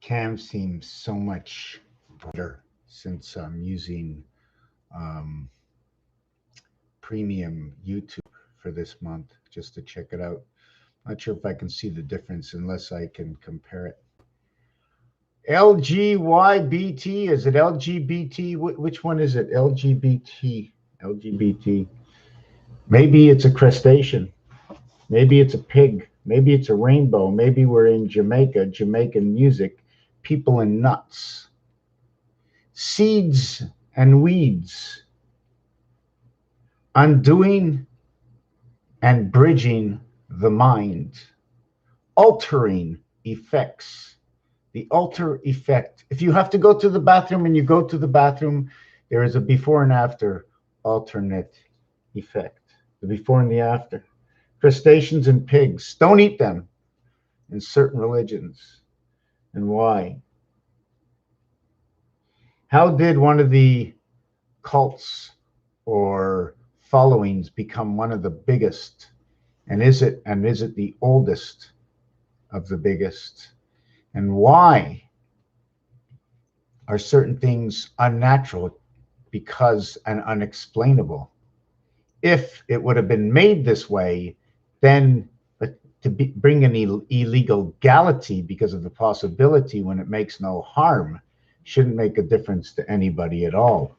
Cam seems so much better since I'm using um, premium YouTube for this month just to check it out. Not sure if I can see the difference unless I can compare it. LGYBT, is it LGBT? Which one is it? LGBT. LGBT. Maybe it's a crustacean. Maybe it's a pig. Maybe it's a rainbow. Maybe we're in Jamaica, Jamaican music, people and nuts, seeds and weeds, undoing and bridging the mind, altering effects. The alter effect. If you have to go to the bathroom and you go to the bathroom, there is a before and after alternate effect. The before and the after. Crustaceans and pigs. Don't eat them in certain religions. And why? How did one of the cults or followings become one of the biggest? And is it the oldest of the biggest? And why are certain things unnatural because and unexplainable? If it would have been made this way, then bring an illegality because of the possibility when it makes no harm shouldn't make a difference to anybody at all.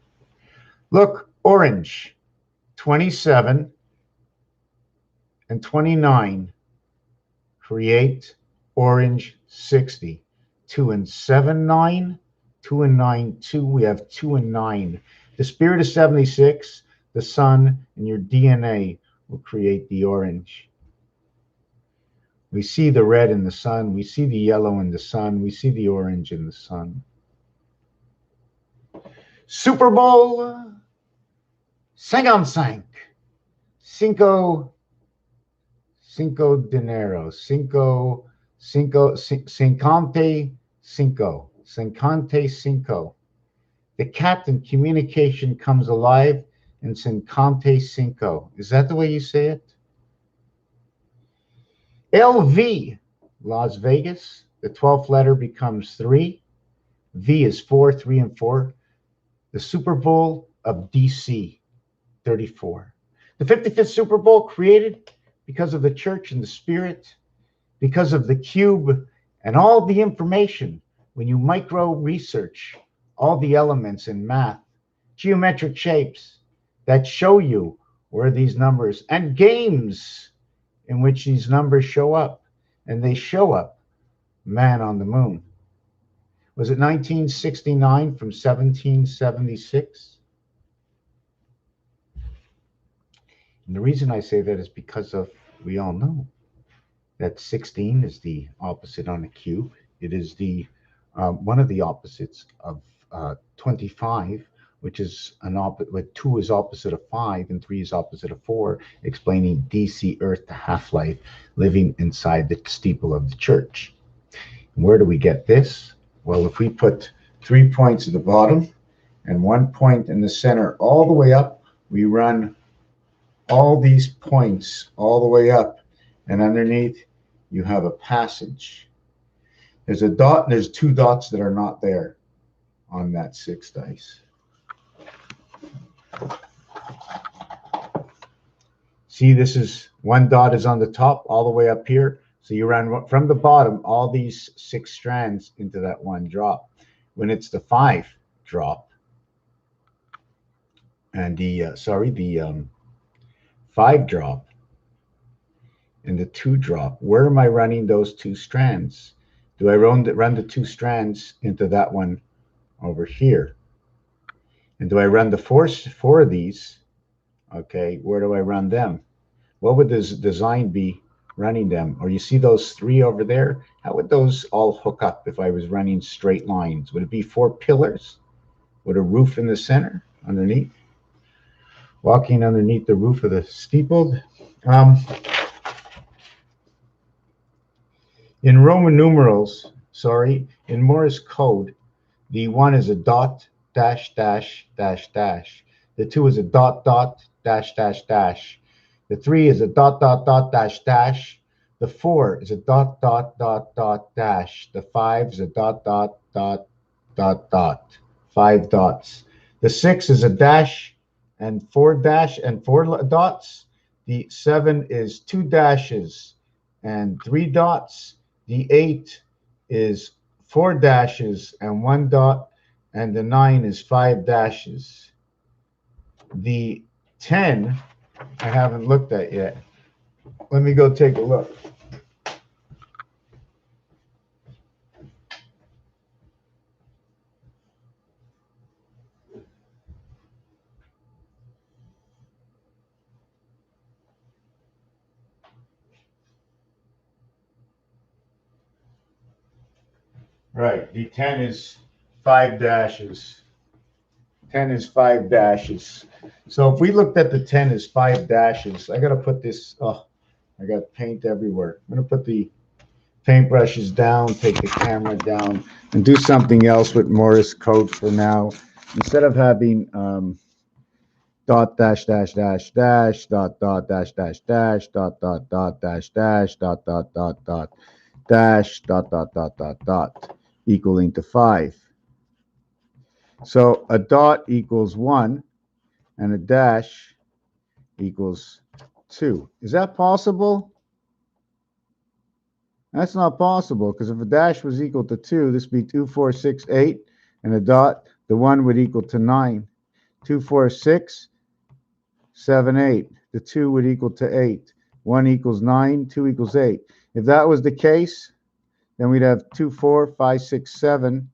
Look, orange, 27 and 29 create orange 60. 2 and 7, 9. 2 and 9, 2. We have 2 and 9. The spirit of 76, the sun, and your DNA will create the orange. We see the red in the sun. We see the yellow in the sun. We see the orange in the sun. Super Bowl 55. Cinco dinero. Cinquante cinco. The captain communication comes alive in Cinquante cinco. Is that the way you say it? LV, Las Vegas. The 12th letter becomes 3. V is 4, 3 and 4. The Super Bowl of DC, 34. The 55th Super Bowl created because of the church and the spirit, because of the cube and all the information. When you micro research all the elements in math, geometric shapes that show you where these numbers and games in which these numbers show up, and they show up, man on the moon. Was it 1969 from 1776? And the reason I say that is because of, we all know that 16 is the opposite on a cube. It is the one of the opposites of 25, which is an opposite, with 2 is opposite of 5 and 3 is opposite of 4, explaining DC Earth, the half-life, living inside the steeple of the church. And where do we get this? Well, if we put 3 points at the bottom and 1 point in the center all the way up, we run all these points all the way up, and underneath you have a passage. There's a dot and there's 2 dots that are not there on that 6 dice. See, this is 1 dot is on the top all the way up here. So you run from the bottom all these 6 strands into that 1 drop. When it's the 5 drop, and the 5 drop and the 2 drop, where am I running those 2 strands? Do I run the 2 strands into that one over here? And do I run the 4 of these? Okay, where do I run them? What would this design be running them? Or you see those 3 over there? How would those all hook up if I was running straight lines? Would it be 4 pillars with a roof in the center underneath? Walking underneath the roof of the steeple. In Roman numerals, in Morse code, the 1 is a dot, dash, dash, dash, dash. The 2 is a dot, dot, dash, dash, dash. The 3 is a dot, dot, dot, dash, dash, The 4 is a dot, dot, dot, dot, dash. The 5 is a dot, dot, dot, dot, dot. 5 dots. The 6 is a dash and 4 dots. The 7 is 2 dashes and 3 dots. The 8 is 4 dashes and 1 dot. And the 9 is 5 dashes. The 10, I haven't looked at yet. Let me go take a look. Right, the 10 is 5 dashes. 10 is 5 dashes. So if we looked at the 10 as 5 dashes, I got to put this, oh, I got paint everywhere. I'm going to put the paintbrushes down, take the camera down, and do something else with Morse code for now. Instead of having dot dash dash dash dash dot dot dash dash dash dot dot dot dash dash dot dot dot dot dash dot dot dot dot dot equaling to 5. So a dot equals 1 and a dash equals 2. Is that possible? That's not possible, because if a dash was equal to 2, this would be 2, 4, 6, 8, and a dot, the 1 would equal to 9. 2, 4, 6, 7, 8. The 2 would equal to 8. 1 equals 9, 2 equals 8. If that was the case, then we'd have 2, 4, 5, 6, 7.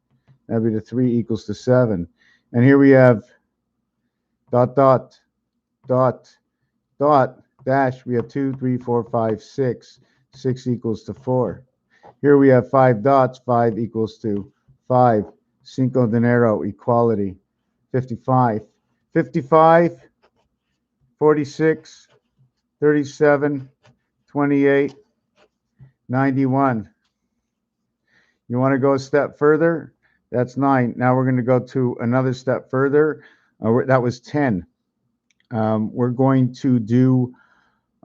That would be the 3 equals to 7. And here we have dot, dot, dot, dot, dash. We have 2, 3, 4, 5, 6. 6 equals to 4. Here we have 5 dots. 5 equals to 5. Cinco dinero, equality. 55. 55, 46, 37, 28, 91. You want to go a step further? That's 9. Now we're going to go to another step further. That was 10. We're going to do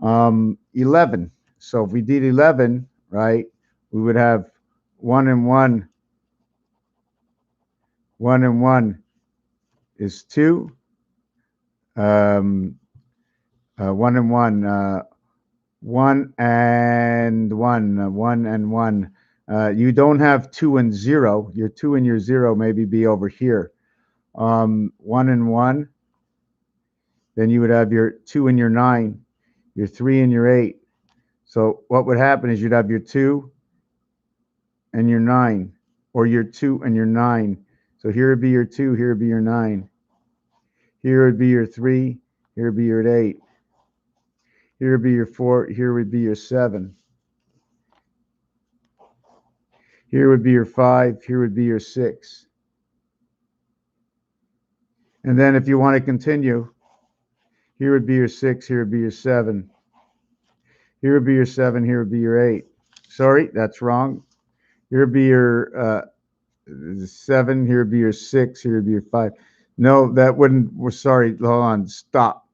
11. So if we did 11, right, we would have 1 and 1. 1 and 1 is 2. 1 and 1. 1 and 1. 1 and 1. You don't have 2 and 0. Your 2 and your 0 maybe be over here. 1 and 1. Then you would have your 2 and your 9, your 3 and your 8. So what would happen is you'd have your 2 and your 9, or your 2 and your 9. So here would be your 2, here would be your 9. Here would be your 3, here would be your 8. Here would be your 4, here would be your 7. Here would be your 5, here would be your 6. And then if you want to continue, here would be your 6, here would be your 7. Here would be your 7, here would be your 8. Sorry, that's wrong. Here would be your 7, here would be your 6, here would be your 5. No, that wouldn't, we're sorry, hold on, stop.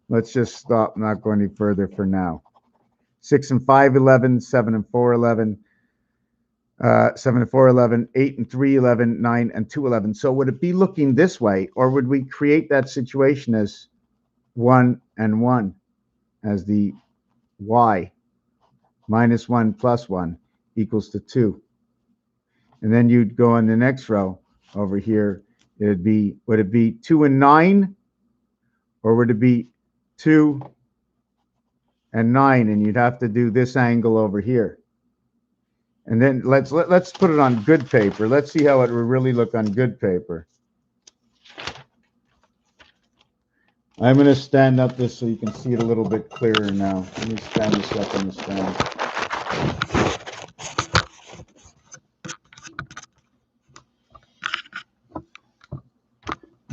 Let's just stop, not go any further for now. 6 and 5, 11, 7 and 4, 11. 7 and 4, 11, 8 and 3, 11, 9 and 2, 11. So would it be looking this way, or would we create that situation as 1 and 1 as the y minus 1 plus 1 equals to 2? And then you'd go on the next row over here. Would it be 2 and 9, or would it be 2 and 9? And you'd have to do this angle over here. And then let's put it on good paper. Let's see how it will really look on good paper. I'm going to stand up this so you can see it a little bit clearer now. Let me stand this up on the stand.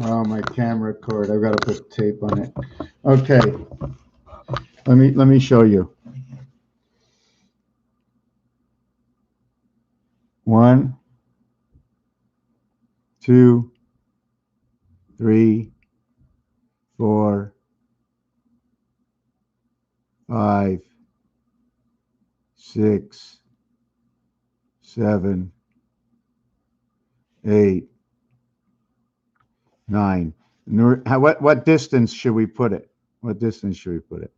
Oh, my camera cord. I've got to put tape on it. Okay. Let me show you. 1, 2, 3, 4, 5, 6, 7, 8, 9. What distance should we put it? What distance should we put it?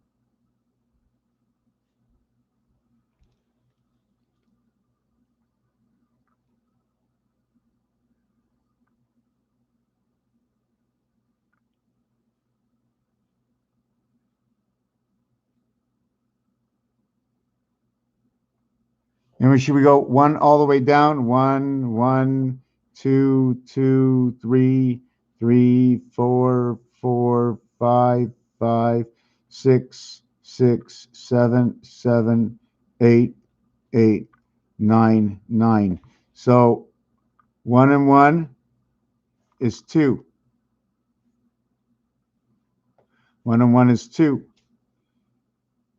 And should we go 1 all the way down? 1, 1, 2, 2, 3, 3, 4, 4, 5, 5, 6, 6, 7, 7, 8, 8, 9, 9. So 1 and 1 is 2. 1 and 1 is 2.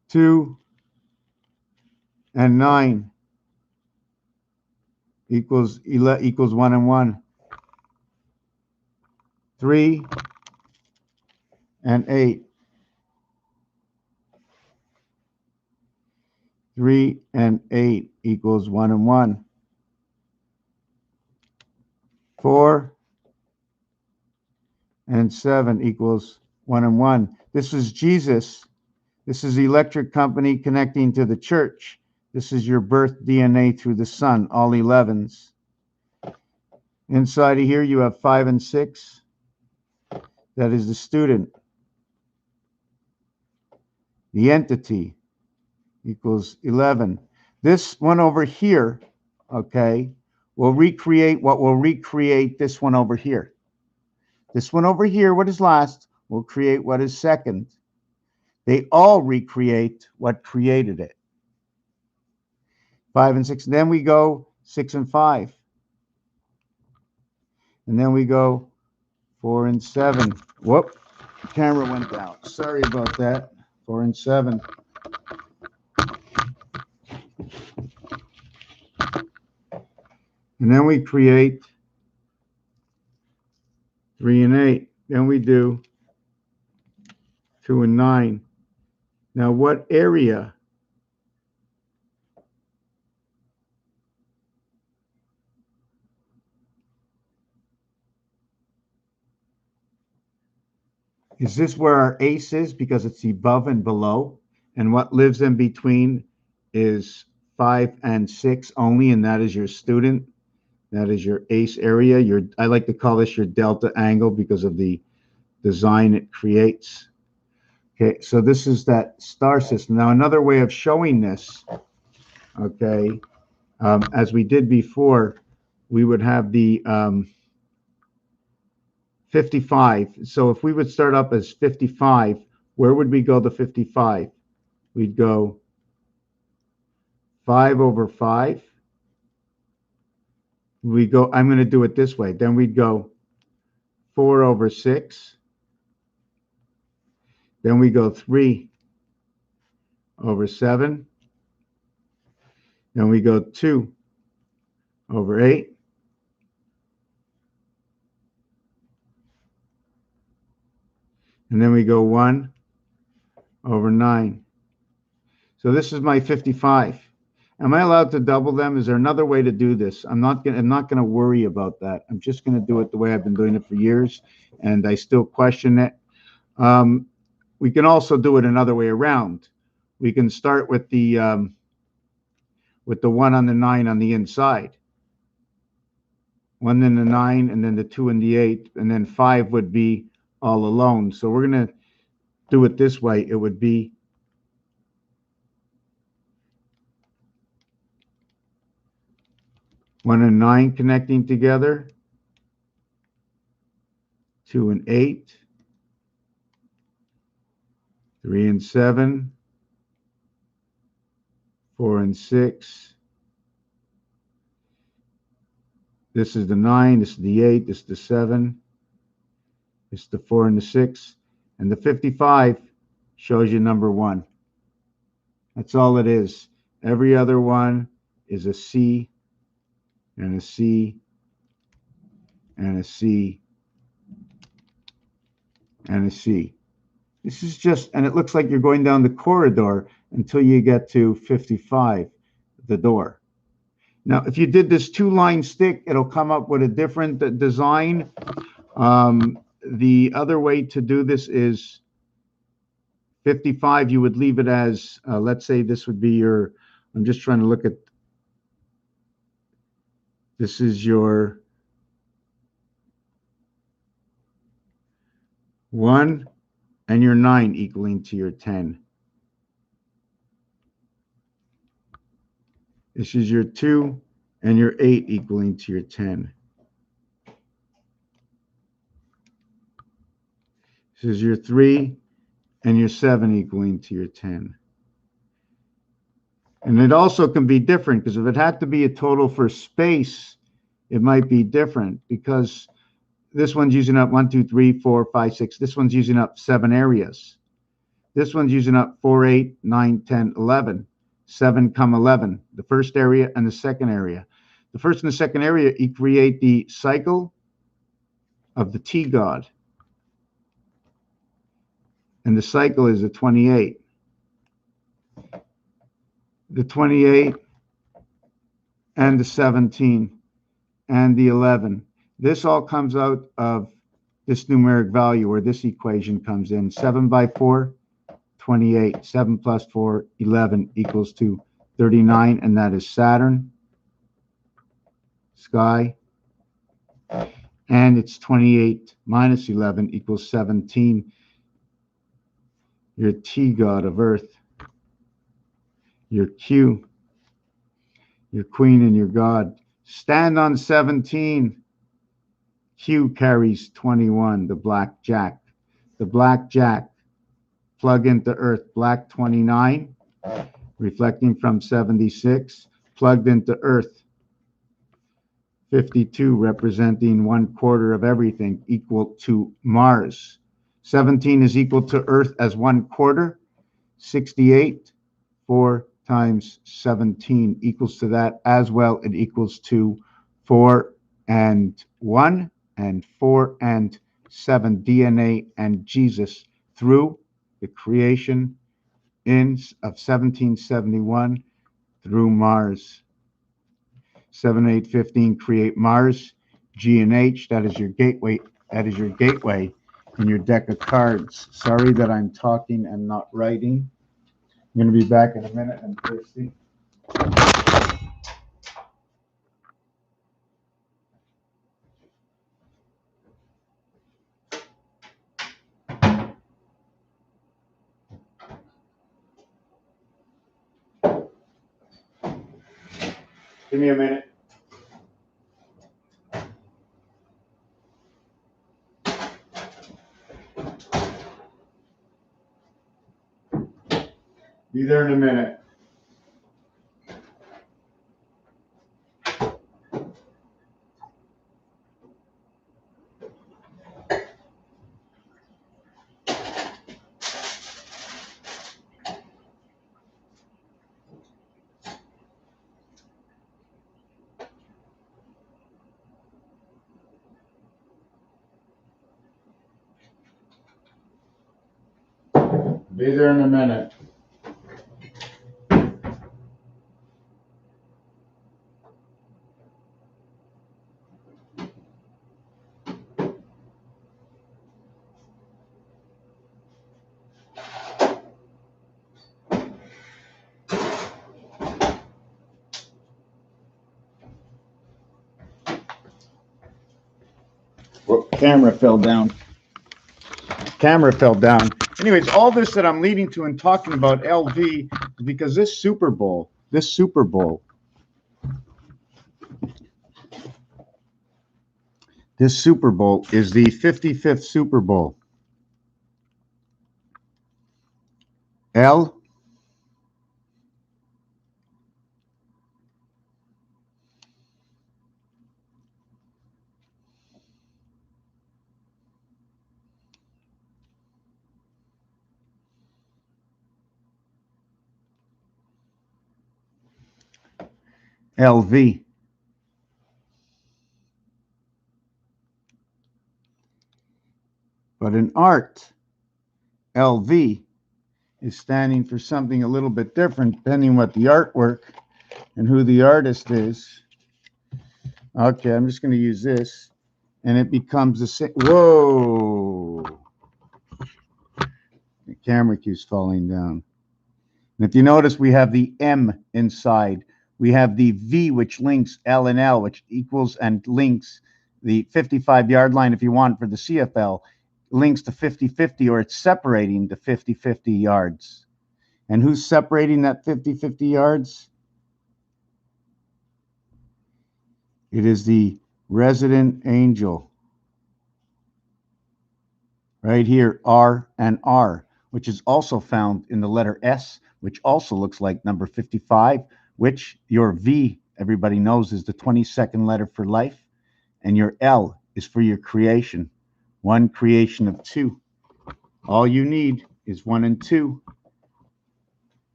2 and 9 equals 1 and 1. 3 and 8. 3 and 8 equals 1 and 1. 4 and 7 equals 1 and 1. This is Jesus. This is the electric company connecting to the church. This is your birth DNA through the sun, all 11s. Inside of here, you have 5 and 6. That is the student. The entity equals 11. This one over here, okay, will recreate what will recreate this one over here. This one over here, what is last, will create what is second. They all recreate what created it. 5 and 6. Then we go 6 and 5. And then we go 4 and 7. Whoop, the camera went down. Sorry about that. 4 and 7. And then we create 3 and 8. Then we do 2 and 9. Now, what area is this? Where our ace is, because it's above and below, and what lives in between is 5 and 6 only, and that is your student. That is your ace area. I like to call this your delta angle because of the design it creates. Okay, so this is that star system. Now, another way of showing this, okay, as we did before, we would have the 55. So if we would start up as 55, where would we go to 55? We'd go 5 over 5. We go, I'm going to do it this way. Then we'd go 4 over 6. Then we go 3 over 7. Then we go 2 over 8. And then we go 1 over 9. So this is my 55. Am I allowed to double them? Is there another way to do this? I'm not going to worry about that. I'm just going to do it the way I've been doing it for years, and I still question it. We can also do it another way around. We can start with the 1 on the 9 on the inside. 1 in the 9, and then the 2 in the 8, and then 5 would be all alone. So we're going to do it this way. It would be 1 and 9 connecting together, 2 and 8, 3 and 7, 4 and 6. This is the 9, this is the 8, this is the 7, this is the 4 and the 6. And the 55 shows you number 1. That's all it is. Every other one is a C and a C and a C and a C. This is just, and it looks like you're going down the corridor until you get to 55. the door. Now, if you did this 2-line stick, it'll come up with a different design. The other way to do this is 55. You would leave it as, let's say this would be your, I'm just trying to look at, this is your 1 and your 9 equaling to your 10. This is your 2 and your 8 equaling to your 10. This is your 3 and your 7 equaling to your 10. And it also can be different, because if it had to be a total for space, it might be different, because this one's using up 1, 2, 3, 4, 5, 6. This one's using up 7 areas. This one's using up 4, 8, 9, 10, 11. 7, 11. The first area and the second area. The first and the second area create the cycle of the T God. And the cycle is the 28. The 28 and the 17 and the 11. This all comes out of this numeric value, where this equation comes in. 7 by 4, 28. 7 plus 4, 11 equals to 39, and that is Saturn, sky. And it's 28 minus 11 equals 17. Your T God of Earth. Your Q, your Queen and your God. Stand on 17. Q carries 21, the Black Jack. The Black Jack, plug into Earth, Black 29, reflecting from 76, plugged into Earth, 52, representing 1/4 of everything, equal to Mars. 17 is equal to Earth as 1/4, 68, 4 times 17 equals to that as well. It equals to 4 and 1 and 4 and 7, DNA and Jesus, through the creation of 1771 through Mars. 7, 8, 15 create Mars, G and H. That is your gateway. That is your gateway in your deck of cards. Sorry that I'm talking and not writing. I'm going to be back in a minute. I'm thirsty. Give me a minute. Be there in a minute. Be there in a minute. Well, camera fell down. Camera fell down. Anyways, all this that I'm leading to and talking about LV is because this Super Bowl is the 55th Super Bowl. LV. But in art, LV is standing for something a little bit different, depending on what the artwork. and who the artist is. Okay, I'm just going to use this, and it becomes the same. Whoa! The camera keeps falling down. And if you notice, we have the M inside. We have the V, which links L and L, which equals and links the 55-yard line, if you want, for the CFL, links to 50-50, or it's separating the 50-50 yards. And who's separating that 50-50 yards? It is the resident angel. Right here, R and R, which is also found in the letter S, which also looks like number 55, which your V, everybody knows, is the 22nd letter for life, and your L is for your creation. One creation of two. All you need is 1 and 2.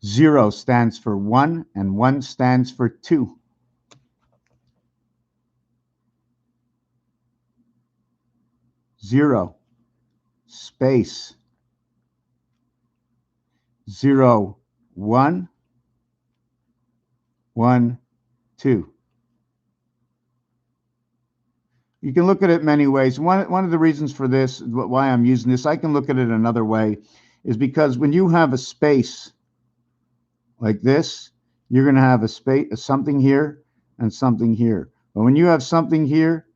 0 stands for 1, and 1 stands for 2. Zero, space, 0, 1, 1, 2. You can look at it many ways. One of the reasons for this, why I'm using this, I can look at it another way, is because when you have a space like this, you're going to have a space, something here and something here. But when you have something here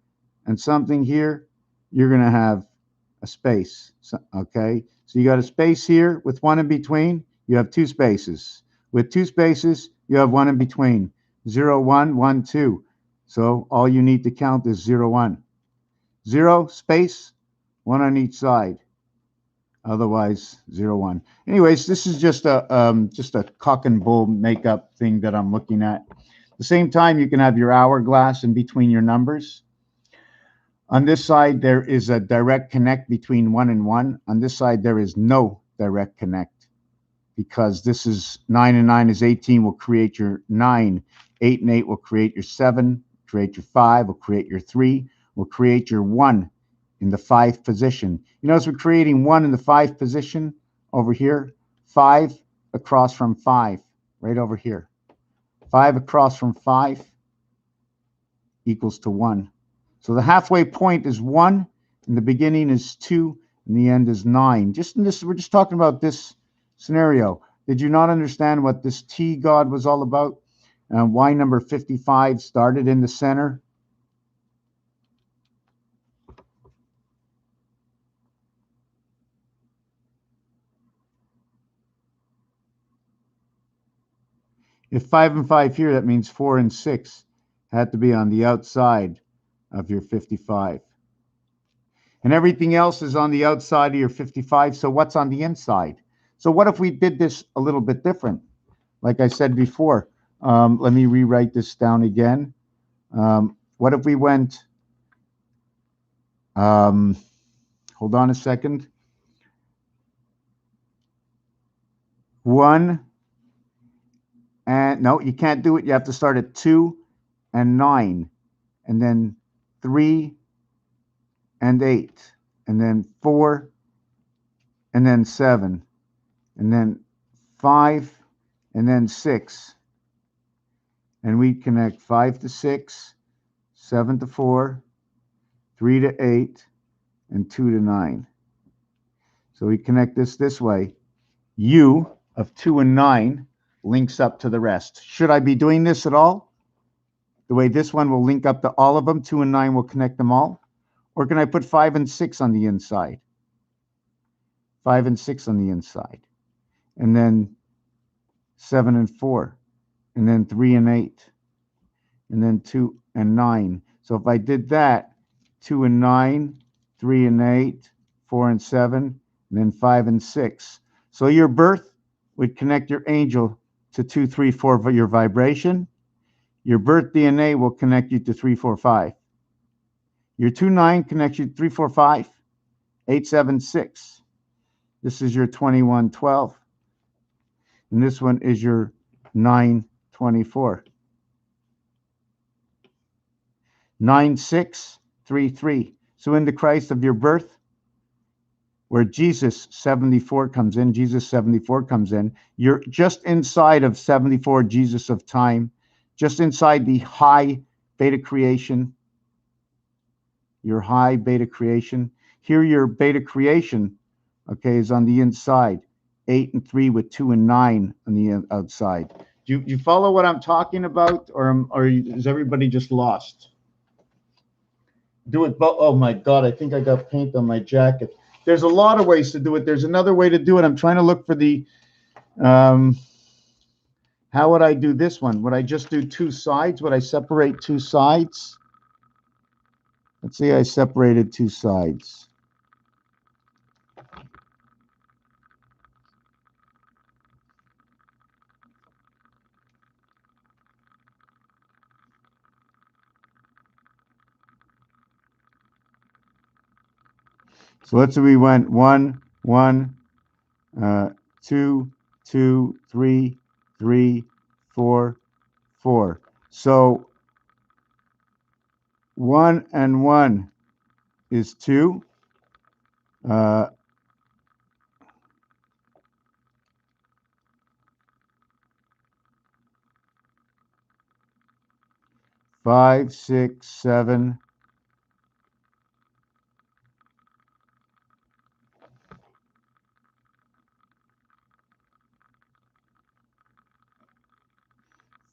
and something here, you're going to have a space. Okay? So you got a space here with 1 in between, you have 2 spaces. With 2 spaces, you have 1 in between. 0, 1, 1, 2. So all you need to count is 0, 1. 0, space, 1 on each side. Otherwise, 0, 1. Anyways, this is just a cock and bull makeup thing that I'm looking at. At the same time, you can have your hourglass in between your numbers. On this side, there is a direct connect between 1 and 1. On this side, there is no direct connect, because this is 9 and 9 is 18, will create your 9. 8 and 8 will create your 7, create your 5, will create your 3, will create your 1 in the 5th position. You notice we're creating 1 in the 5th position over here. 5 across from 5, right over here. 5 across from 5 equals to 1. So the halfway point is 1, and the beginning is 2, and the end is 9. Just in this, we're just talking about this scenario. Did you not understand what this T God was all about? And why number 55 started in the center? If 5 and 5 here, that means 4 and 6 had to be on the outside of your 55. And everything else is on the outside of your 55, so what's on the inside? So what if we did this a little bit different? Like I said before, let me rewrite this down again. What if we went, hold on a second. 1, and no, you can't do it. You have to start at 2 and 9, and then 3 and 8, and then 4, and then 7, and then 5, and then 6. And we connect 5 to 6, 7 to 4, 3 to 8, and 2 to 9. So we connect this way. U of 2 and 9 links up to the rest. Should I be doing this at all? The way this one will link up to all of them, 2 and 9 will connect them all? Or can I put 5 and 6 on the inside? 5 and 6 on the inside. And then 7 and 4. And then 3 and 8. And then 2 and 9. So if I did that, 2 and 9, 3 and 8, 4 and 7, and then 5 and 6. So your birth would connect your angel to 2, 3, 4 for your vibration. Your birth DNA will connect you to 3, 4, 5. Your 2, 9 connects you to 3, 4, 5, 8, 7, 6. This is your 21, 12. And this one is your 9, 24. 9, 6, 3, 3. So in the Christ of your birth, where Jesus 74 comes in, Jesus 74 comes in, you're just inside of 74, Jesus of time. just inside the high beta creation, your high beta creation. Here your beta creation, okay, is on the inside, 8 and 3 with 2 and 9 on the outside. Do you follow what I'm talking about, or is everybody just lost? Do it both. Oh my God, I think I got paint on my jacket. There's a lot of ways to do it. There's another way to do it. I'm trying to look for the, how would I do this one? Would I just do two sides? Would I separate two sides? Let's see, I separated two sides. So let's say we went 1, 1, 2, 2, 3, 3, 4, 4. So 1 and 1 is 2. 5, 6, 7.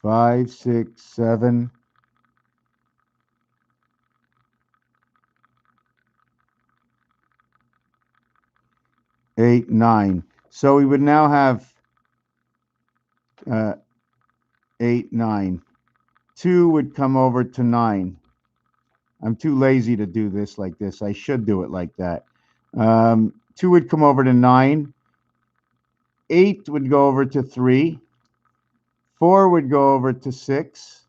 5, 6, 7. 8, 9. So we would now have 8, 9. 2 would come over to 9. I'm too lazy to do this like this. I should do it like that. 2 would come over to 9. 8 would go over to 3. 4 would go over to 6.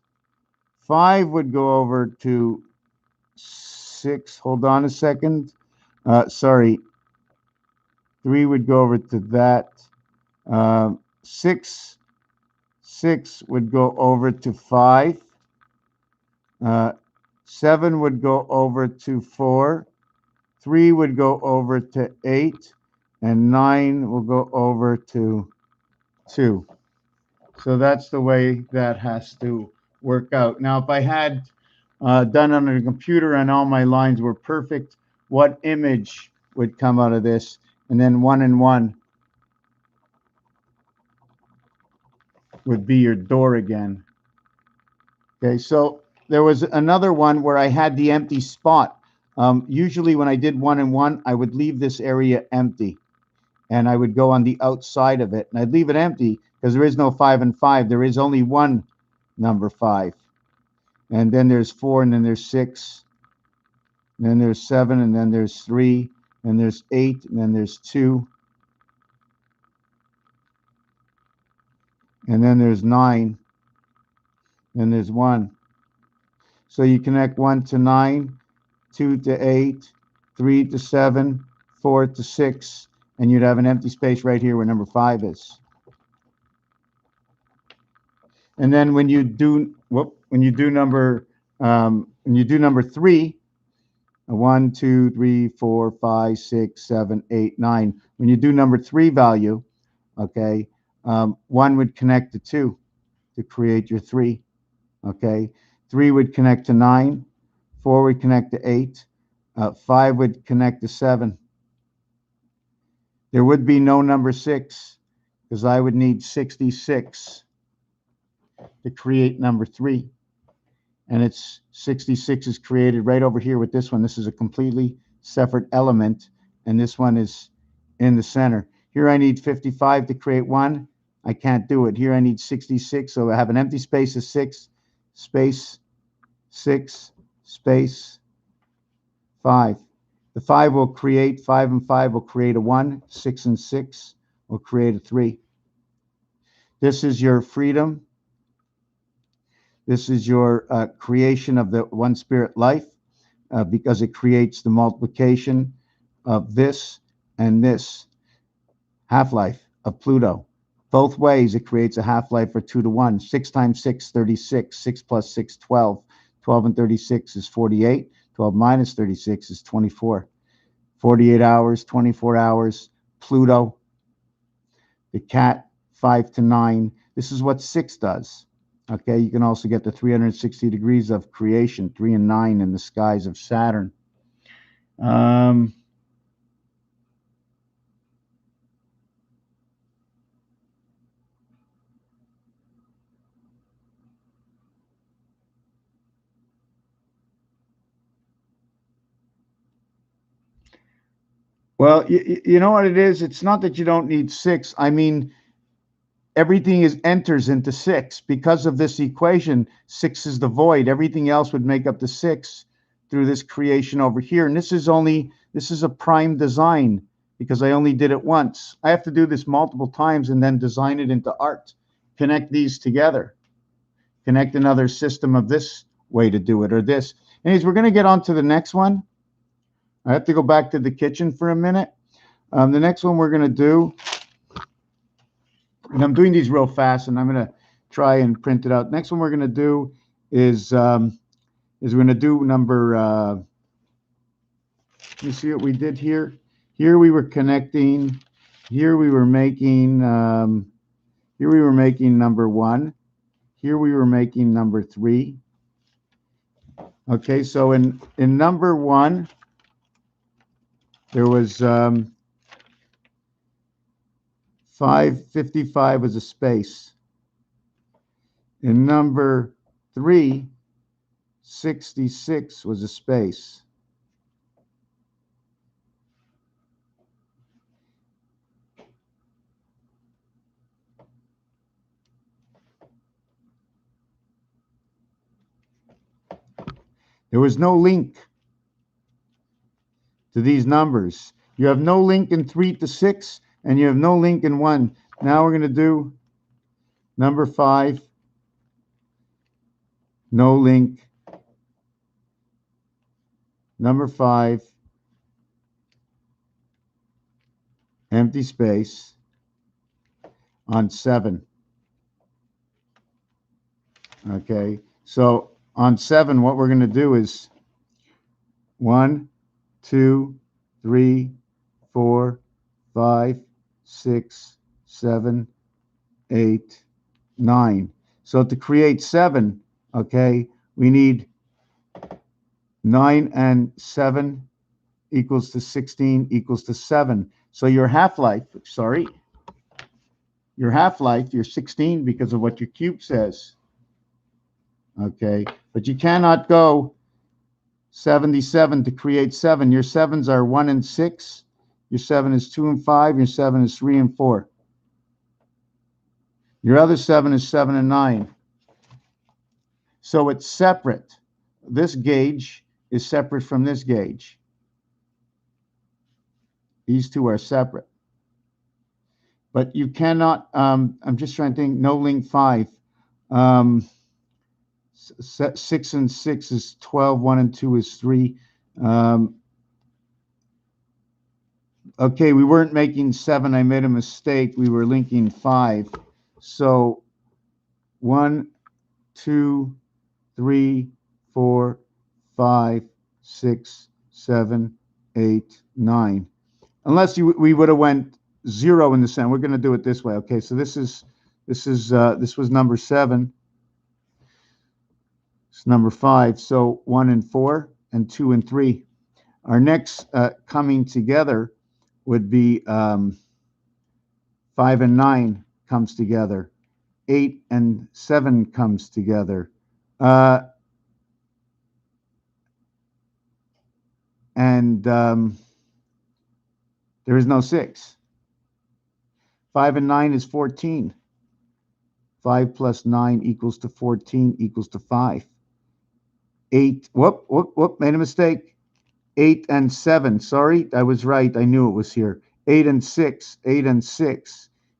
5 would go over to 6. Hold on a second. Sorry. 3 would go over to that. 6 would go over to 5. 7 would go over to 4. 3 would go over to 8. And 9 will go over to 2. So that's the way that has to work out. Now, if I had done on a computer and all my lines were perfect, what image would come out of this? And then 1 and 1 would be your door again. Okay, so there was another one where I had the empty spot. Usually when I did 1 and 1, I would leave this area empty. And I would go on the outside of it. And I'd leave it empty because there is no 5 and 5. There is only one number 5. And then there's 4, and then there's 6. And then there's 7, and then there's 3. And there's 8, and then there's 2. And then there's 9. And there's 1. So you connect 1 to 9, 2 to 8, 3 to 7, 4 to 6. And you'd have an empty space right here where number 5 is. And then when you do number 3, 1, 2, 3, 4, 5, 6, 7, 8, 9. When you do number 3 value, okay, 1 would connect to 2 to create your 3. Okay, 3 would connect to 9, 4 would connect to 8, 5 would connect to 7. There would be no number 6 because I would need 66 to create number 3. And it's 66 is created right over here with this one. This is a completely separate element, and this one is in the center. Here I need 55 to create 1. I can't do it. Here I need 66, so I have an empty space of 6, space 6, space 5. The 5 will create, 5 and 5 will create a 1. 6 and 6 will create a 3. This is your freedom. This is your creation of the one spirit life because it creates the multiplication of this and this half-life of Pluto. Both ways, it creates a half-life for 2 to 1. 6 times 6, 36. 6 plus 6, 12. 12 and 36 is 48. 12 minus 36 is 24. 48 hours, 24 hours. Pluto. The cat, 5 to 9. This is what 6 does. Okay, you can also get the 360 degrees of creation, 3 and 9 in the skies of Saturn. Um, well, you know what it is? It's not that you don't need 6. I mean, everything enters into 6 because of this equation. 6 is the void. Everything else would make up the 6 through this creation over here. And this is a prime design because I only did it once. I have to do this multiple times and then design it into art. Connect these together. Connect another system of this way to do it, or this. Anyways, we're going to get on to the next one. I have to go back to the kitchen for a minute. The next one we're going to do, and I'm doing these real fast, and I'm going to try and print it out. Next one we're going to do is we're going to do number. Let me see what we did here. Here we were connecting. Here we were making. Here we were making number 1. Here we were making number 3. Okay, so in number 1, there was 555 was a space. In number 3, 66 was a space. There was no link to these numbers. You have no link in 3 to 6, and you have no link in 1. Now we're going to do number 5, no link. Number 5, empty space on 7. Okay, so on 7, what we're going to do is 1, 2, 3, 4, 5, 6, 7, 8, 9. So to create 7, okay, we need 9 and 7 equals to 16 equals to 7. So your half-life, you're 16 because of what your cube says. Okay, but you cannot go 77 to create 7. Your 7s are 1 and 6. Your 7 is 2 and 5. Your 7 is 3 and 4. Your other 7 is 7 and 9. So it's separate. This gauge is separate from this gauge. These two are separate. But you cannot, I'm just trying to think, no link 5. 6 and 6 is 12, 1 and 2 is 3. Okay, we weren't making 7. I made a mistake. We were linking 5. So 1, 2, 3, 4, 5, 6, 7, 8, 9. Unless we would have went 0 in the center. We're going to do it this way. Okay, so this was number 7. It's number 5. So 1 and 4 and 2 and 3. Our next coming together would be 5 and 9 comes together. 8 and 7 comes together. And there is no 6. 5 and 9 is 14. 5 plus 9 equals to 14 equals to 5. 8, whoop, made a mistake. 8 and 7, sorry, I was right. I knew it was here. 8 and 6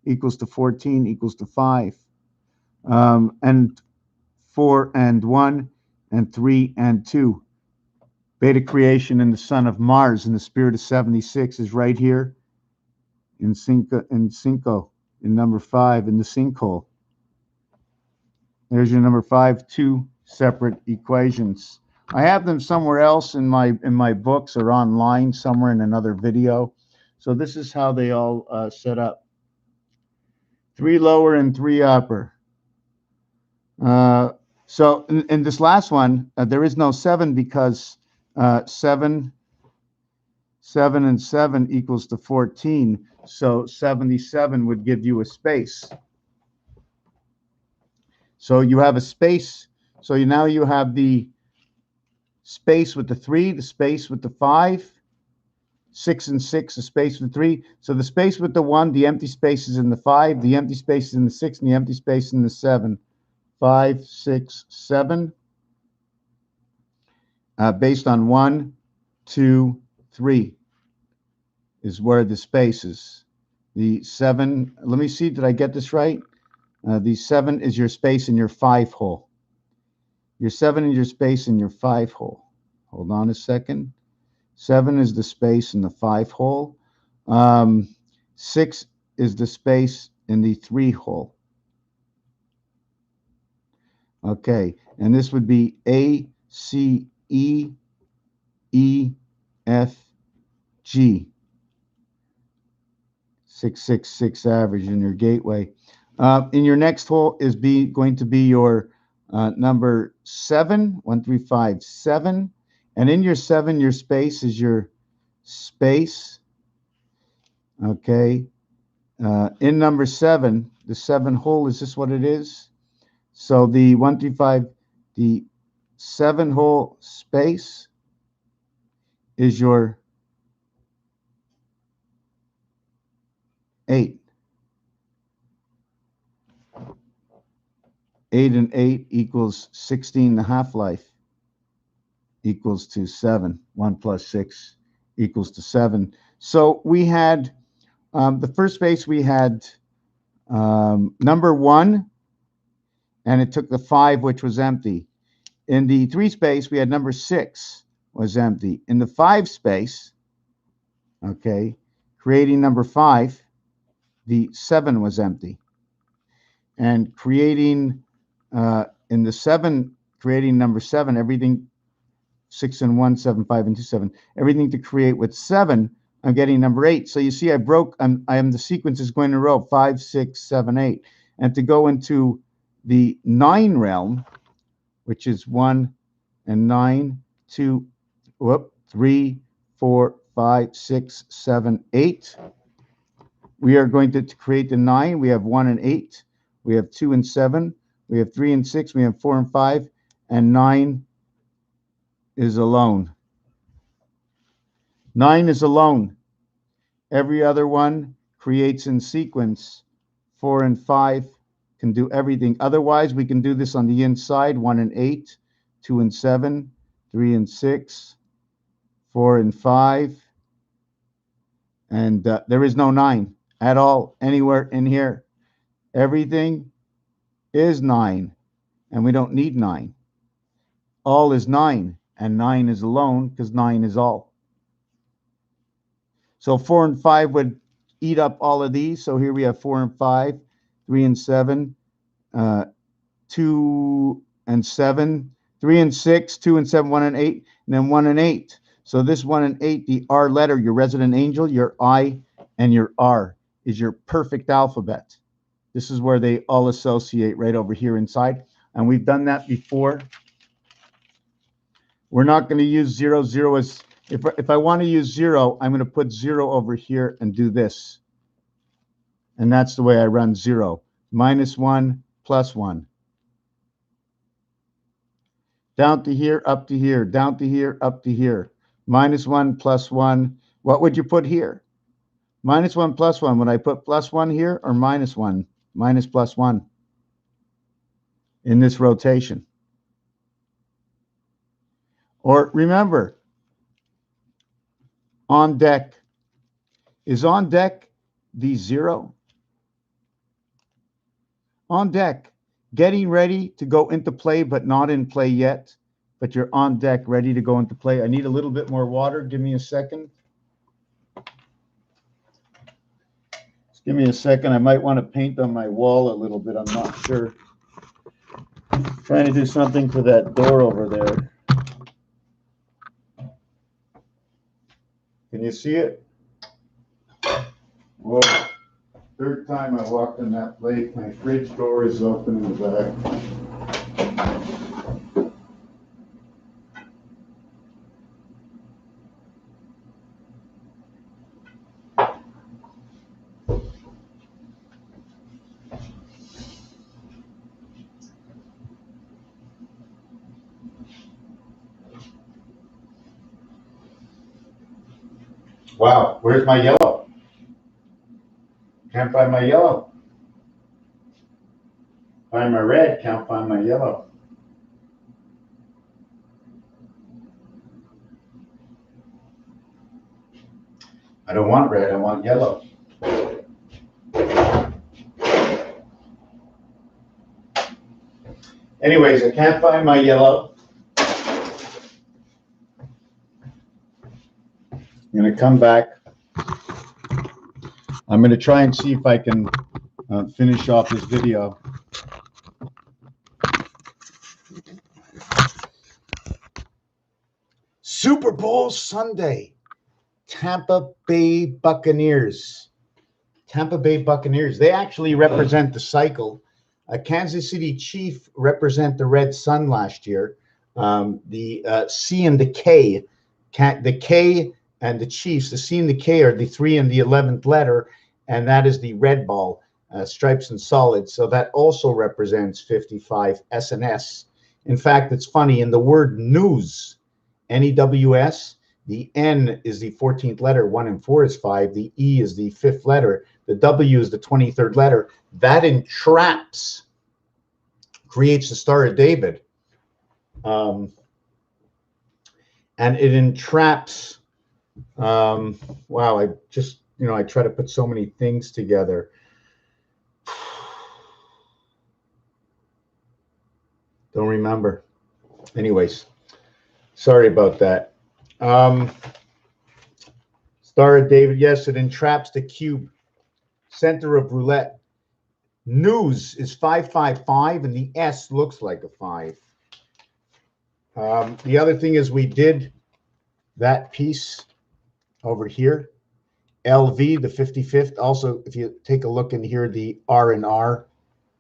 equals to 14 equals to 5. And 4 and 1 and 3 and 2. Beta creation in the son of Mars in the spirit of 76 is right here in Cinco, in number 5 in the sinkhole. There's your number 5, 2 separate equations. I have them somewhere else in my books or online somewhere in another video. So this is how they all set up. 3 lower and 3 upper. So in this last one, there is no 7 because 7 and 7 equals to 14. So 77 would give you a space. So you have a space. So now you have the space with the 3, the space with the 5, 6 and 6, the space with 3. So the space with the 1, the empty space is in the 5, the empty space is in the 6, and the empty space is in the 7. 5, 6, 7. Based on 1, 2, 3 is where the space is. The 7, let me see, did I get this right? The 7 is your space in your 5 hole. Your 7 is your space in your 5 hole. Hold on a second. 7 is the space in the 5 hole. 6 is the space in the 3 hole. Okay, and this would be A, C, E, E, F, G. 666 average in your gateway. In your next hole is going to be your number 7, 1, 3, 5, 7. And in your 7, your space is your space. Okay. In number 7, the 7 hole, is this what it is? So the 1, 3, 5, the 7 hole space is your 8. 8 and 8 equals 16. The half-life equals to 7. 1 plus 6 equals to 7. So we had the first space, we had number 1, and it took the 5, which was empty. In the 3 space, we had number 6 was empty. In the 5 space, okay, creating number 5, the 7 was empty. And creating in the 7, creating number 7, everything 6 and 1, 7, 5 and 2, 7, everything to create with 7, I'm getting number 8. So you see, I am the sequence is going in a row, 5, 6, 7, 8. And to go into the 9 realm, which is 1 and 9, 2, 3, 4, 5, 6, 7, 8. We are going to create the 9. We have 1 and 8. We have 2 and 7. We have 3 and 6. We have 4 and 5. And 9 is alone. 9 is alone. Every other one creates in sequence. 4 and 5 can do everything. Otherwise, we can do this on the inside. 1 and 8, 2 and 7, 3 and 6, 4 and 5. And there is no 9 at all anywhere in here. Everything is 9, and we don't need 9. All is 9, and 9 is alone because 9 is all. So 4 and 5 would eat up all of these. So here we have 4 and 5, 3 and 7, 2 and 7, 3 and 6, 2 and 7, 1 and 8, and then 1 and 8. So this 1 and 8, the R letter, your resident angel, your I, and your R is your perfect alphabet. This is where they all associate right over here inside. And we've done that before. We're not going to use 0. 0 is, if I want to use 0, I'm going to put 0 over here and do this. And that's the way I run 0. -1, +1. Down to here, up to here, down to here, up to here. -1, +1. What would you put here? -1, +1. Would I put +1 here or -1? Minus +1 in this rotation. Or remember, on deck. Is on deck the 0? On deck, getting ready to go into play, but not in play yet. But you're on deck, ready to go into play. I need a little bit more water. Give me a second. Just give me a second. I might want to paint on my wall a little bit. I'm not sure. Trying to do something for that door over there. Can you see it? Whoa. Third time I walked on that lake, my fridge door is open in the back. Wow, where's my yellow? Can't find my yellow. Find my red, can't find my yellow. I don't want red, I want yellow. Anyways, I can't find my yellow. I'm going to come back. I'm going to try and see if I can finish off this video. Super Bowl Sunday. Tampa Bay Buccaneers. Tampa Bay Buccaneers. They actually represent the cycle. Kansas City Chief represent the Red Sun last year. The C and the K, the K and the Chiefs, the C and the K are the 3 and the 11th letter, and that is the red ball, stripes and solids. So that also represents 55 SNS. In fact, it's funny, in the word news, N-E-W-S, the N is the 14th letter, 1 and 4 is 5, the E is the 5th letter, the W is the 23rd letter. That entraps, creates the Star of David. And it entraps, wow, I just, I try to put so many things together. Don't remember. Anyways, sorry about that. Star of David, yes, it entraps the cube. Center of roulette. News is 555, and the S looks like a 5. The other thing is we did that piece over here. LV, the 55th. Also, if you take a look in here, the R and R,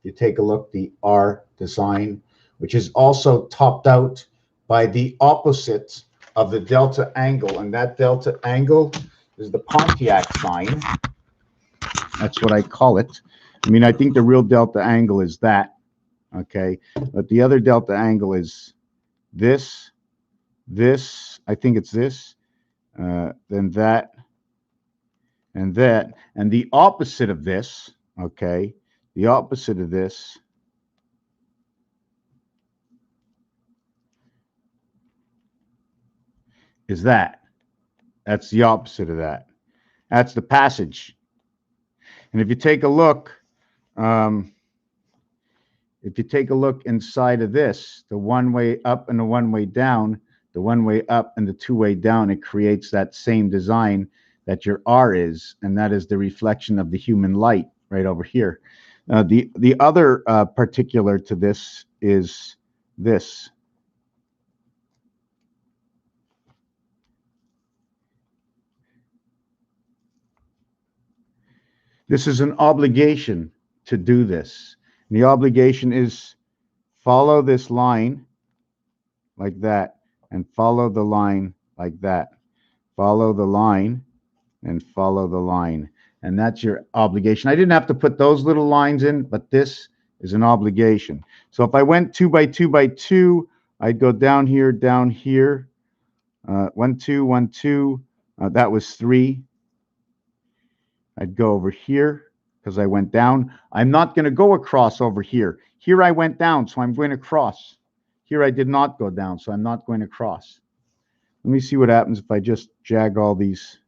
you take a look, the R design, which is also topped out by the opposite of the delta angle. And that delta angle is the Pontiac sign. That's what I call it. I mean, I think the real delta angle is that, okay? But the other delta angle is this, I think it's this, then that, and that. And the opposite of this, okay, the opposite of this is that. That's the opposite of that. That's the passage. And if you take a look, inside of this, the one-way up and the one-way down, the one-way up and the two-way down, it creates that same design that your R is, and that is the reflection of the human light right over here. The other particular to this is this. This is an obligation to do this. And the obligation is follow this line like that, and follow the line like that. Follow the line and follow the line. And that's your obligation. I didn't have to put those little lines in, but this is an obligation. So if I went 2 by 2 by 2, I'd go down here, 1, 2, 1, 2. That was 3. I'd go over here because I went down. I'm not going to go across over here. Here I went down, so I'm going to cross. Here I did not go down, so I'm not going to cross. Let me see what happens if I just jag all these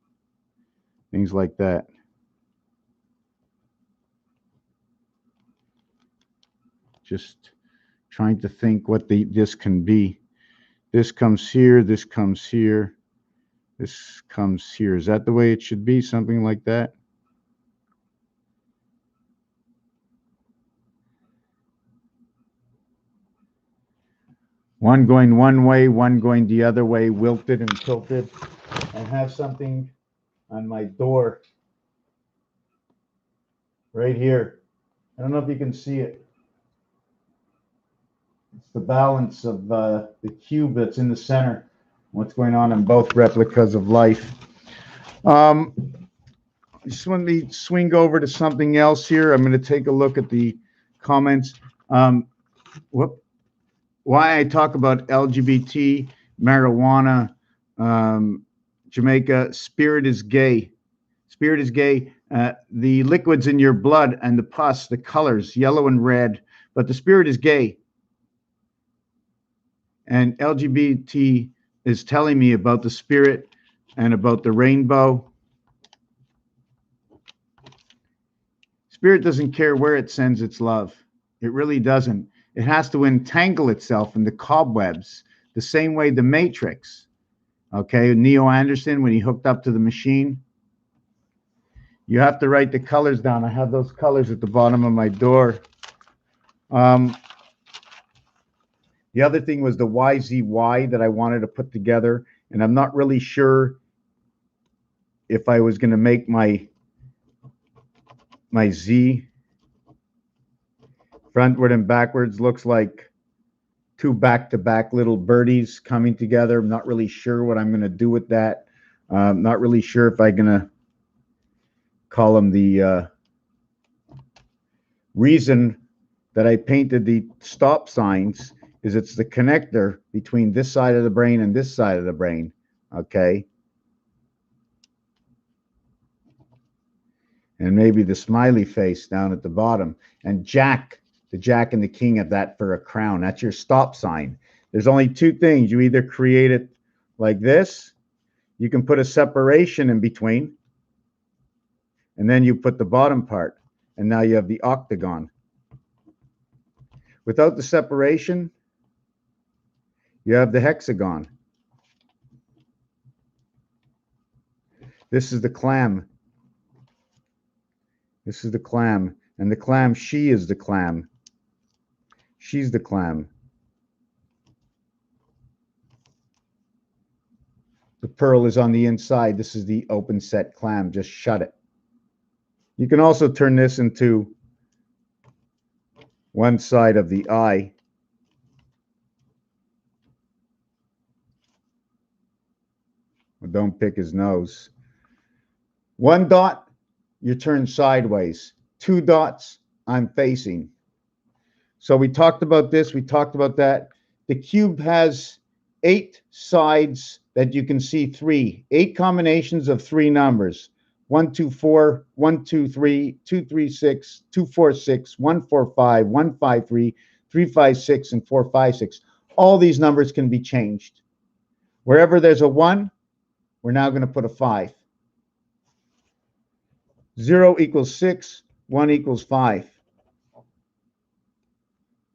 things like that. Just trying to think what this can be. This comes here, this comes here, this comes here. Is that the way it should be? Something like that? One going one way, one going the other way, wilted and tilted, and have something on my door right here. I don't know if you can see it. It's the balance of the cube that's in the center. What's going on in both replicas of life. Just want to swing over to something else here. I'm going to take a look at the comments. Why I talk about LGBT, marijuana, Jamaica, spirit is gay. Spirit is gay. The liquids in your blood and the pus, the colors, yellow and red, but the spirit is gay. And LGBT is telling me about the spirit and about the rainbow. Spirit doesn't care where it sends its love. It really doesn't. It has to entangle itself in the cobwebs, the same way the Matrix. Okay, Neo Anderson, when he hooked up to the machine, you have to write the colors down. I have those colors at the bottom of my door. The other thing was the YZY that I wanted to put together, and I'm not really sure if I was going to make my Z frontward and backwards. Looks like two back-to-back little birdies coming together. I'm not really sure what I'm going to do with that. Not really sure if I'm going to call them the reason that I painted the stop signs is it's the connector between this side of the brain and this side of the brain, okay? And maybe the smiley face down at the bottom. And Jack, the Jack and the King of that for a crown. That's your stop sign. There's only two things. You either create it like this, you can put a separation in between, and then you put the bottom part, and now you have the octagon. Without the separation, you have the hexagon. This is the clam. This is the clam. And the clam, she is the clam. She's the clam. The pearl is on the inside. This is the open set clam. Just shut it. You can also turn this into one side of the eye. Well, don't pick his nose. One dot, you turn sideways. Two dots, I'm facing. So we talked about this, we talked about that. The cube has 8 sides that you can see 3. 8 combinations of 3 numbers. 1, 2, 4, 1, 2, 3, 2, 3, 6, 2, 4, 6, 1, 4, 5, 1, 5, 3, 3, 5, 6, and 4, 5, 6. All these numbers can be changed. Wherever there's a 1, we're now going to put a 5. 0 equals 6, 1 equals 5.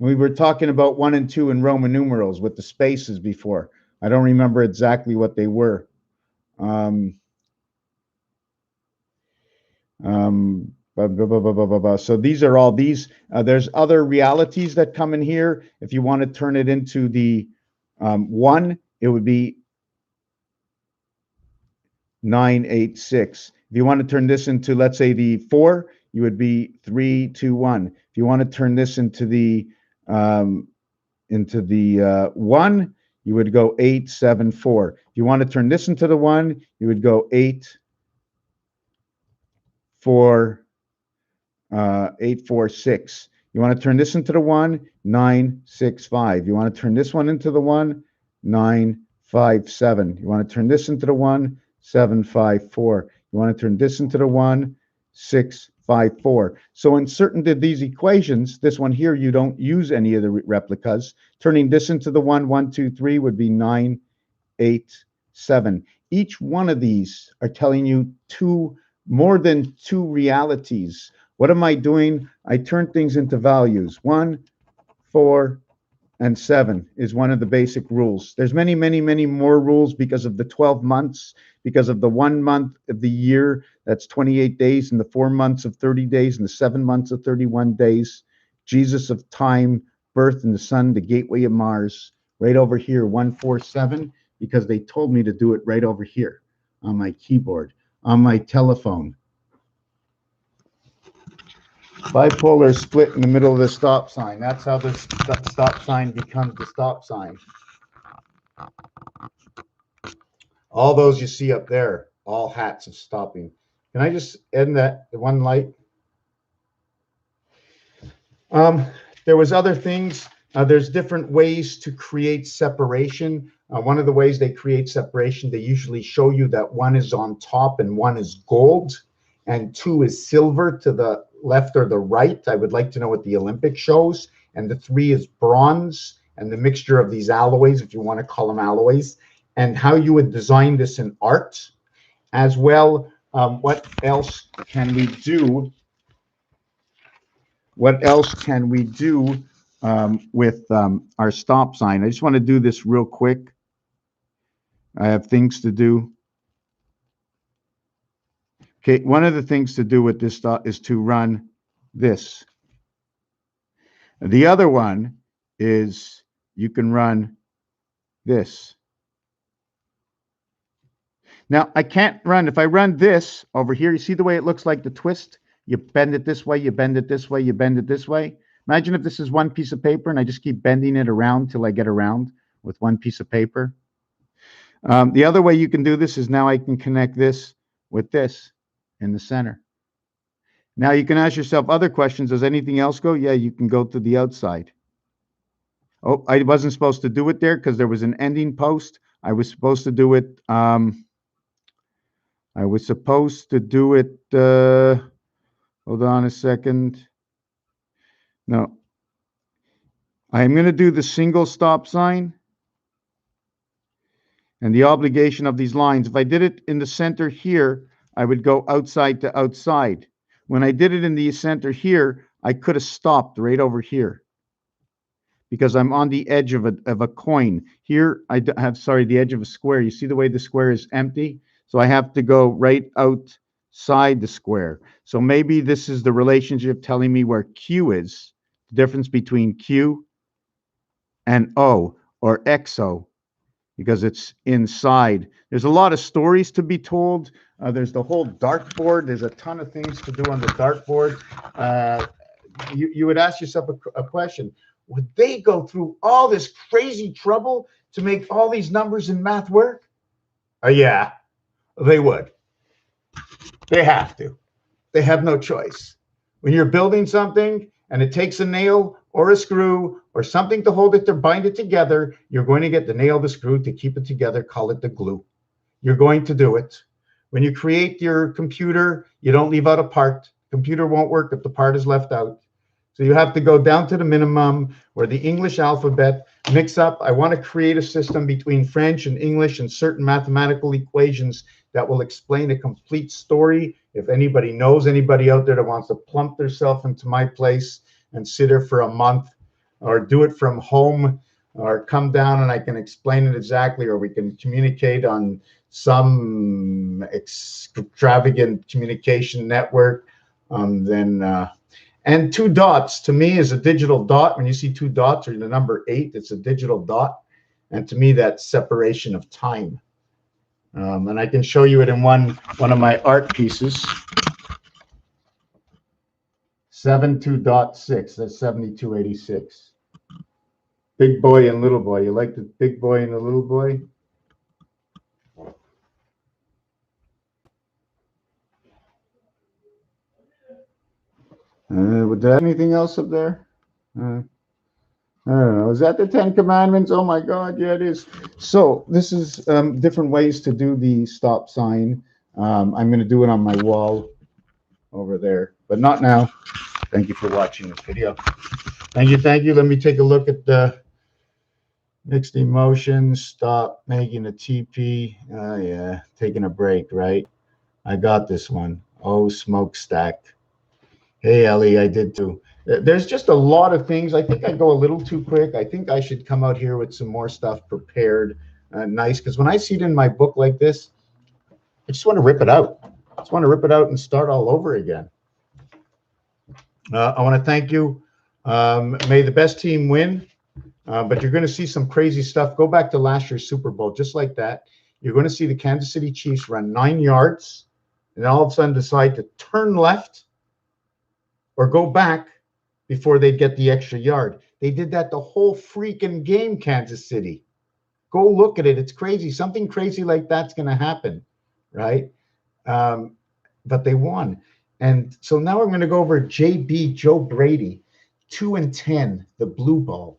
We were talking about 1 and 2 in Roman numerals with the spaces before. I don't remember exactly what they were. So these are all these. There's other realities that come in here. If you want to turn it into the 1, it would be 986. If you want to turn this into, let's say, the 4, you would be 321. If you want to turn this into the 1, you would go 874. If you want to turn this into the 1, you would go 846. You want to turn this into the 1, 965. You want to turn this one into the 1, 957. You want to turn this into the 1, 754. You want to turn this into the 1, 654. So in certain of these equations, this one here, you don't use any of the replicas. Turning this into the 1, 1, 2, 3 would be 9, 8, 7. Each one of these are telling you more than 2 realities. What am I doing? I turn things into values. 1, 4, and 7 is one of the basic rules. There's many, many, many more rules because of the 12 months, because of the 1 month of the year, that's 28 days, and the 4 months of 30 days, and the 7 months of 31 days. Jesus of time, birth in the sun, the gateway of Mars, right over here, 147, because they told me to do it right over here on my keyboard, on my telephone. Bipolar split in the middle of the stop sign. That's how the stop sign becomes the stop sign. All those you see up there, all hats of stopping. Can I just end that one light? There was other things. There's different ways to create separation. One of the ways they create separation, they usually show you that one is on top and one is gold and two is silver to the left or the right. I would like to know what the Olympic shows. And the three is bronze and the mixture of these alloys, if you want to call them alloys, and how you would design this in art as well. What else can we do? What else can we do with our stop sign? I just want to do this real quick. I have things to do. Okay, one of the things to do with this stop is to run this. The other one is you can run this. Now, I can't run, if I run this over here, you see the way it looks like the twist? You bend it this way, you bend it this way, you bend it this way. Imagine if this is one piece of paper and I just keep bending it around till I get around with one piece of paper. The other way you can do this is now I can connect this with this in the center. Now you can ask yourself other questions. Does anything else go? Yeah, you can go to the outside. Oh, I wasn't supposed to do it there because there was an ending post. I was supposed to do it. Hold on a second. No. I'm going to do the single stop sign and the obligation of these lines. If I did it in the center here, I would go outside to outside. When I did it in the center here, I could have stopped right over here because I'm on the edge of a coin. Here, I have, the edge of a square. You see the way the square is empty? So I have to go right outside the square. So maybe this is the relationship telling me where Q is, the difference between Q and O, or XO, because it's inside. There's a lot of stories to be told. There's the whole dartboard. There's a ton of things to do on the dartboard. You would ask yourself a question. Would they go through all this crazy trouble to make all these numbers in math work? Yeah, they would. They have to. They have no choice. When you're building something and it takes a nail or a screw or something to hold it to bind it together, you're going to get the nail, the screw to keep it together, call it the glue. You're going to do it. When you create your computer, you don't leave out a part. Computer won't work if the part is left out. So you have to go down to the minimum where the English alphabet mix up. I want to create a system between French and English and certain mathematical equations that will explain a complete story. If anybody knows anybody out there that wants to plump themselves into my place and sit there for a month or do it from home or come down and I can explain it exactly, or we can communicate on some extravagant communication network, and 2 dots to me is a digital dot. When you see 2 dots or the number 8, it's a digital dot. And to me, that's separation of time. And I can show you it in one of my art pieces. 72.6, that's 7286. Big boy and little boy. You like the big boy and the little boy? Would there anything else up there? I don't know. Is that the 10 Commandments? Oh my God, yeah, it is. So this is different ways to do the stop sign. I'm going to do it on my wall over there, but not now. Thank you for watching this video. Thank you. Let me take a look at the mixed emotions. Stop making a TP. Oh yeah, taking a break, right? I got this one. Oh, smokestack. Hey, Ellie, I did too. There's just a lot of things. I think I go a little too quick. I think I should come out here with some more stuff prepared, nice. Because when I see it in my book like this, I just want to rip it out. I just want to rip it out and start all over again. I want to thank you. May the best team win. But you're going to see some crazy stuff. Go back to last year's Super Bowl, just like that. You're going to see the Kansas City Chiefs run 9 yards, and all of a sudden decide to turn left or go back before they'd get the extra yard. They did that the whole freaking game, Kansas City. Go look at it. It's crazy. Something crazy like that's going to happen, right? But they won. And so now I'm going to go over Joe Brady, 2-10, the blue ball,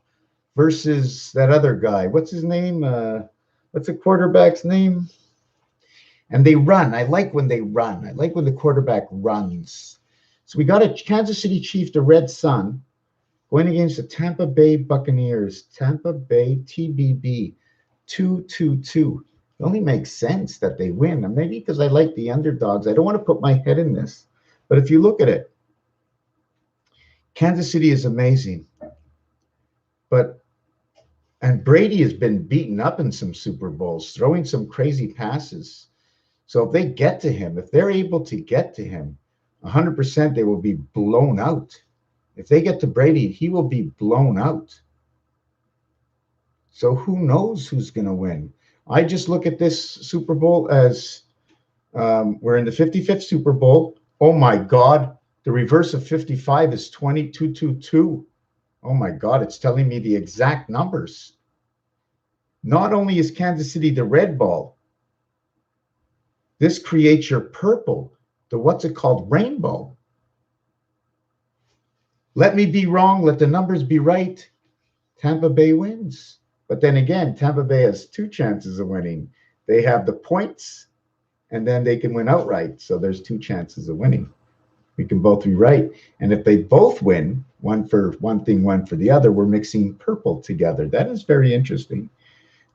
versus that other guy. What's his name? What's the quarterback's name? And they run. I like when they run. I like when the quarterback runs. So we got a Kansas City Chiefs, the Red Sun, going against the Tampa Bay Buccaneers. Tampa Bay TBB, 2-2-2. It only makes sense that they win. And maybe because I like the underdogs. I don't want to put my head in this. But if you look at it, Kansas City is amazing. And Brady has been beaten up in some Super Bowls, throwing some crazy passes. So if they get to him, if they're able to get to him, 100% they will be blown out. If they get to Brady, he will be blown out. So who knows who's going to win? I just look at this Super Bowl as we're in the 55th Super Bowl. Oh my God. The reverse of 55 is 22-2. Oh my God. It's telling me the exact numbers. Not only is Kansas City the red ball, this creates your purple, the what's it called, rainbow. Let me be wrong. Let the numbers be right. Tampa Bay wins. But then again, Tampa Bay has 2 chances of winning. They have the points, and then they can win outright. So there's 2 chances of winning. We can both be right. And if they both win, one for one thing, one for the other, we're mixing purple together. That is very interesting.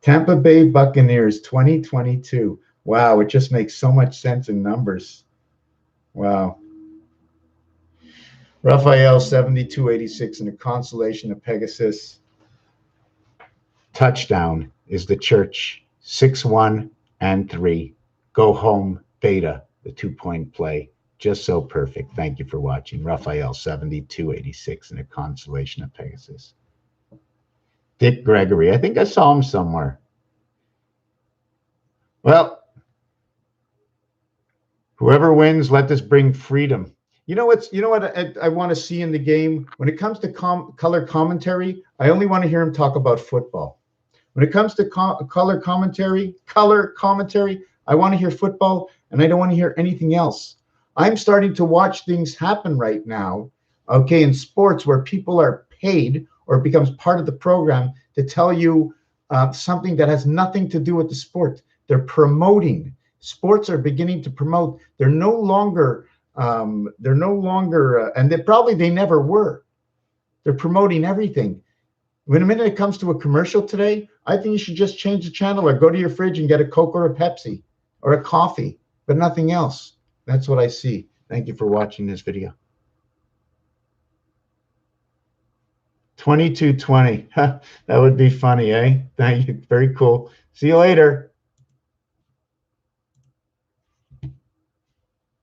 Tampa Bay Buccaneers 2022. Wow, it just makes so much sense in numbers. Wow. Raphael 7286 in the consolation of Pegasus. Touchdown is the church. 6-1 and 3. Go home, Beta, the 2-point play. Just so perfect. Thank you for watching. Raphael 7286 in the consolation of Pegasus. Dick Gregory. I think I saw him somewhere. Well, whoever wins, let this bring freedom. You know what I want to see in the game? When it comes to color commentary, I only want to hear him talk about football. When it comes to color commentary, I want to hear football, and I don't want to hear anything else. I'm starting to watch things happen right now, okay, in sports where people are paid or it becomes part of the program to tell you something that has nothing to do with the sport. They're promoting. Sports are beginning to promote. They're no longer, and they never were. They're promoting everything. When a minute it comes to a commercial today, I think you should just change the channel or go to your fridge and get a Coke or a Pepsi or a coffee, but nothing else. That's what I see. Thank you for watching this video. 22-20. That would be funny, eh? Thank you. Very cool. See you later.